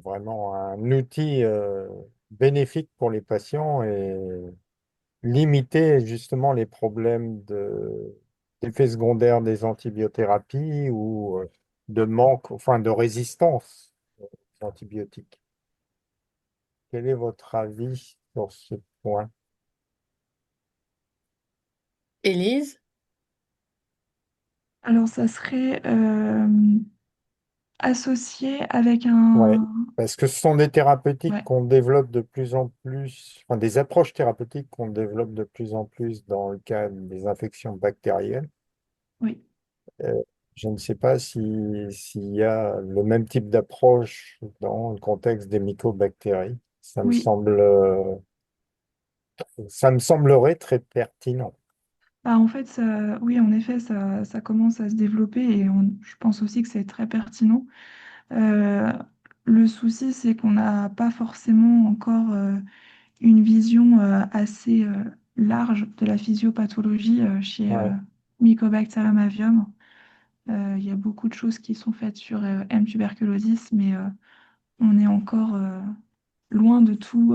vraiment un outil bénéfique pour les patients et limiter justement les problèmes d'effets secondaires des antibiothérapies ou de manque, enfin de résistance aux antibiotiques. Quel est votre avis sur ce point? Élise? Alors, ça serait associé avec Ouais, un... parce que ce sont des thérapeutiques Ouais, qu'on développe de plus en plus, enfin des approches thérapeutiques qu'on développe de plus en plus dans le cadre des infections bactériennes. oui, Euh, je ne sais pas s'il y a le même type d'approche dans le contexte des mycobactéries. oui. Ça me semblerait très pertinent. Bah, en fait, oui, en effet, ça commence à se développer et je pense aussi que c'est très pertinent. Euh, le souci, c'est qu'on n'a pas forcément encore une vision assez large de la physiopathologie chez Ouais. Mycobacterium avium. Il y a beaucoup de choses qui sont faites sur M. tuberculosis, mais on est encore loin de tout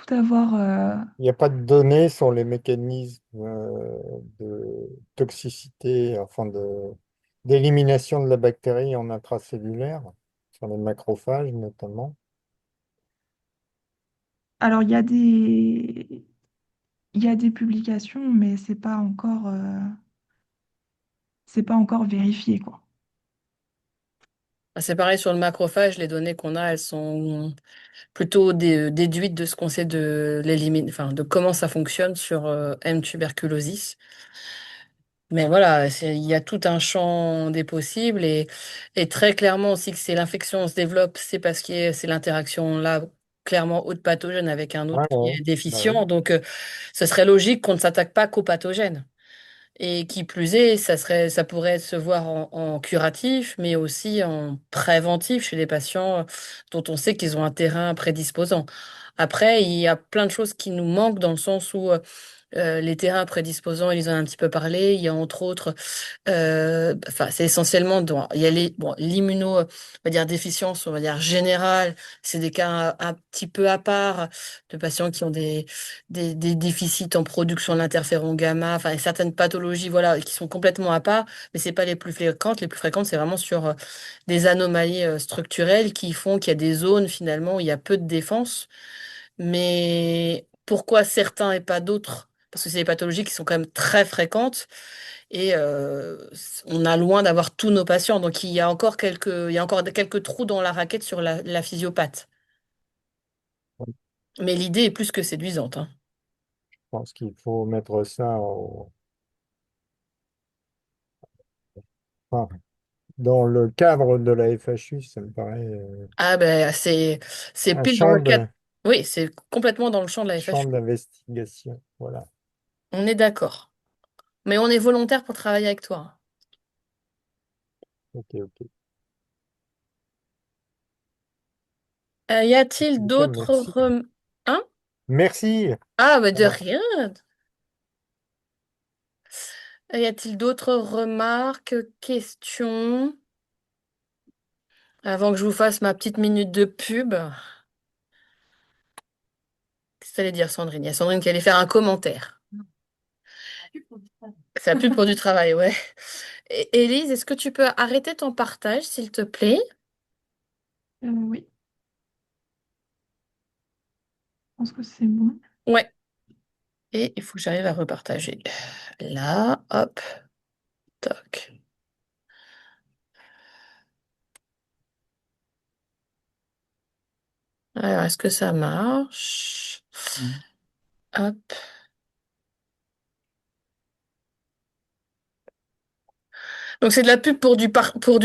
avoir. Il n'y a pas de données sur les mécanismes de toxicité, enfin d'élimination de la bactérie en intracellulaire, sur les macrophages notamment. Alors, il y a des publications, mais c'est pas encore vérifié, quoi. Ah, c'est pareil sur le macrophage, les données qu'on a, elles sont plutôt déduites de ce qu'on sait enfin, de comment ça fonctionne sur M. tuberculosis. Mais voilà, il y a tout un champ des possibles et très clairement aussi que c'est l'infection se développe, c'est parce que c'est l'interaction là clairement haute pathogène avec un Ouais, autre qui ouais, est bah oui. déficient. Donc, ce serait logique qu'on ne s'attaque pas qu'aux pathogènes. Et qui plus est, ça pourrait se voir en curatif, mais aussi en préventif chez les patients dont on sait qu'ils ont un terrain prédisposant. Après, il y a plein de choses qui nous manquent dans le sens où les terrains prédisposants, ils en ont un petit peu parlé. Il y a entre autres, enfin, c'est essentiellement il y a l'immuno, on va dire déficience, on va dire générale. C'est des cas un petit peu à part de patients qui ont des déficits en production de l'interféron gamma, enfin, et certaines pathologies, voilà, qui sont complètement à part, mais c'est pas les plus fréquentes. Les plus fréquentes, c'est vraiment sur des anomalies structurelles qui font qu'il y a des zones finalement où il y a peu de défense. Mais pourquoi certains et pas d'autres? Parce que c'est des pathologies qui sont quand même très fréquentes et on a loin d'avoir tous nos patients. Donc il y a encore quelques trous dans la raquette sur la physiopathe. Mais l'idée est plus que séduisante, hein. Je pense qu'il faut mettre ça enfin, dans le cadre de la FHU, ça me paraît Ah ben c'est un pile dans champ le cadre. Oui, c'est complètement dans le champ de la champ FHU. d'investigation. Voilà. On est d'accord. Mais on est volontaire pour travailler avec toi. Ok, ok. Y a-t-il En tout cas, d'autres merci. Hein? Merci. Ah, bah de Alors, rien. Y a-t-il d'autres remarques, questions? Avant que je vous fasse ma petite minute de pub. Qu'est-ce que tu allais dire, Sandrine? Il y a Sandrine qui allait faire un commentaire. C'est la pub pour du travail, ouais. Élise, est-ce que tu peux arrêter ton partage, s'il te plaît? Oui, je pense que c'est bon. Ouais. Et il faut que j'arrive à repartager. Là, hop, toc. Alors, est-ce que ça marche? Hop. Donc, c'est de la pub pour du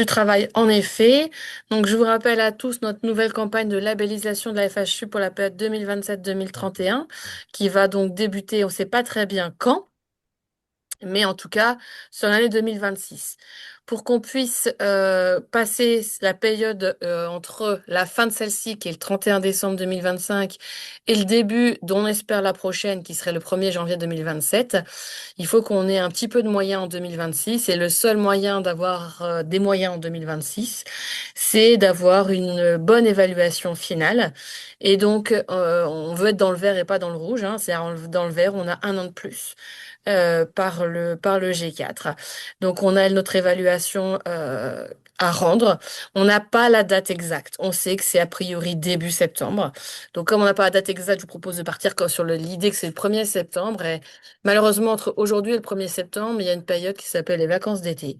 travail, en effet. Donc, je vous rappelle à tous notre nouvelle campagne de labellisation de la FHU pour la période 2027-2031, qui va donc débuter, on ne sait pas très bien quand, mais en tout cas sur l'année 2026. Pour qu'on puisse passer la période entre la fin de celle-ci, qui est le 31 décembre 2025, et le début, dont on espère la prochaine, qui serait le 1er janvier 2027, il faut qu'on ait un petit peu de moyens en 2026. Et le seul moyen d'avoir des moyens en 2026, c'est d'avoir une bonne évaluation finale. Et donc, on veut être dans le vert et pas dans le rouge, hein. C'est-à-dire, dans le vert, on a un an de plus par le G4. Donc, on a notre évaluation à rendre. On n'a pas la date exacte. On sait que c'est a priori début septembre. Donc, comme on n'a pas la date exacte, je vous propose de partir sur l'idée que c'est le 1er septembre. Et malheureusement, entre aujourd'hui et le 1er septembre, il y a une période qui s'appelle les vacances d'été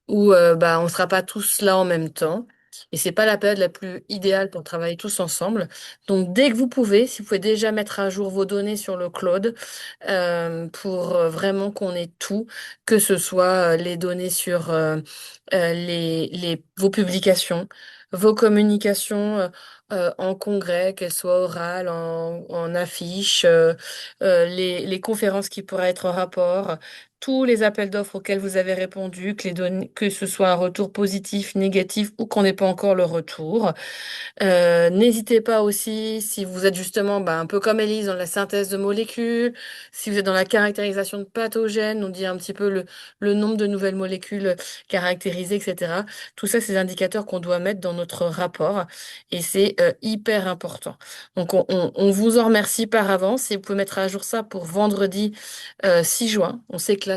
où bah, on ne sera pas tous là en même temps. Et c'est pas la période la plus idéale pour travailler tous ensemble. Donc, dès que vous pouvez, si vous pouvez déjà mettre à jour vos données sur le cloud, pour vraiment qu'on ait tout, que ce soit les données sur vos publications, vos communications en congrès, qu'elles soient orales, en affiches, les conférences qui pourraient être en rapport, tous les appels d'offres auxquels vous avez répondu, que les données, que ce soit un retour positif, négatif ou qu'on n'ait pas encore le retour. N'hésitez pas aussi, si vous êtes justement un peu comme Elise dans la synthèse de molécules, si vous êtes dans la caractérisation de pathogènes, nous dire un petit peu le nombre de nouvelles molécules caractérisées, etc. Tout ça, c'est des indicateurs qu'on doit mettre dans notre rapport et c'est hyper important. Donc, on vous en remercie par avance et vous pouvez mettre à jour ça pour vendredi 6 juin. On sait que là,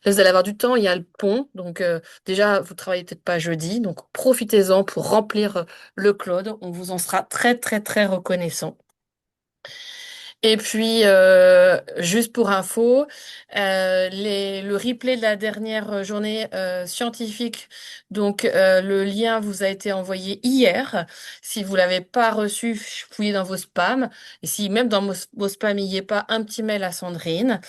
vous allez avoir du temps, il y a le pont, donc déjà, vous travaillez peut-être pas jeudi, donc profitez-en pour remplir le Claude. On vous en sera très, très, très reconnaissant. Et puis, juste pour info, le replay de la dernière journée scientifique, donc le lien vous a été envoyé hier. Si vous l'avez pas reçu, fouillez dans vos spams. Et si même dans vos spams, il n'y est pas, un petit mail à Sandrine.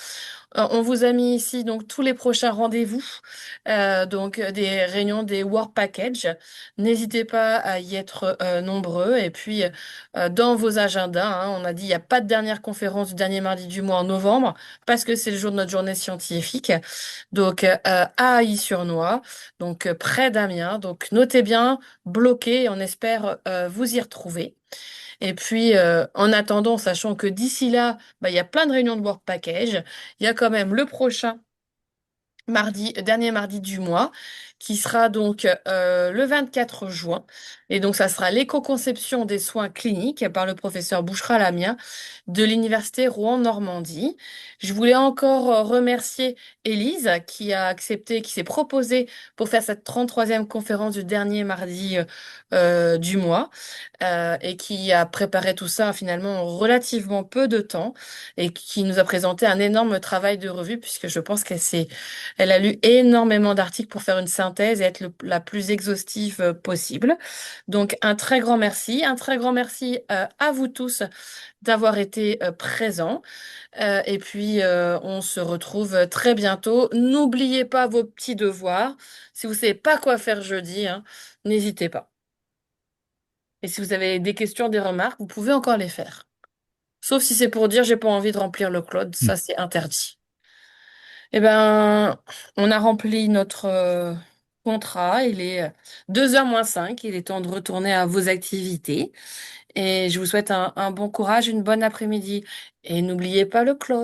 On vous a mis ici donc tous les prochains rendez-vous, donc des réunions des Work Package. N'hésitez pas à y être nombreux. Et puis dans vos agendas, hein, on a dit il n'y a pas de dernière conférence du dernier mardi du mois en novembre parce que c'est le jour de notre journée scientifique. Donc à Ailly-sur-Noix, donc près d'Amiens. Donc notez bien, bloqué. On espère vous y retrouver. Et puis, en attendant, sachant que d'ici là, bah, il y a plein de réunions de work package, il y a quand même le prochain mardi, dernier mardi du mois, qui sera donc le 24 juin. Et donc, ça sera l'éco-conception des soins cliniques par le professeur Bouchra-Lamien de l'Université Rouen-Normandie. Je voulais encore remercier Élise qui a accepté, qui s'est proposée pour faire cette 33e conférence du dernier mardi du mois et qui a préparé tout ça finalement en relativement peu de temps et qui nous a présenté un énorme travail de revue puisque je pense elle a lu énormément d'articles pour faire une synthèse et être la plus exhaustive possible. Donc un très grand merci à vous tous d'avoir été présents. Et puis on se retrouve très bientôt. N'oubliez pas vos petits devoirs. Si vous savez pas quoi faire jeudi, hein, n'hésitez pas. Et si vous avez des questions, des remarques, vous pouvez encore les faire. Sauf si c'est pour dire j'ai pas envie de remplir le cloud, ça c'est interdit. Eh ben, on a rempli notre contrat. Il est 2h moins 5. Il est temps de retourner à vos activités. Et je vous souhaite un bon courage, une bonne après-midi. Et n'oubliez pas le cloud.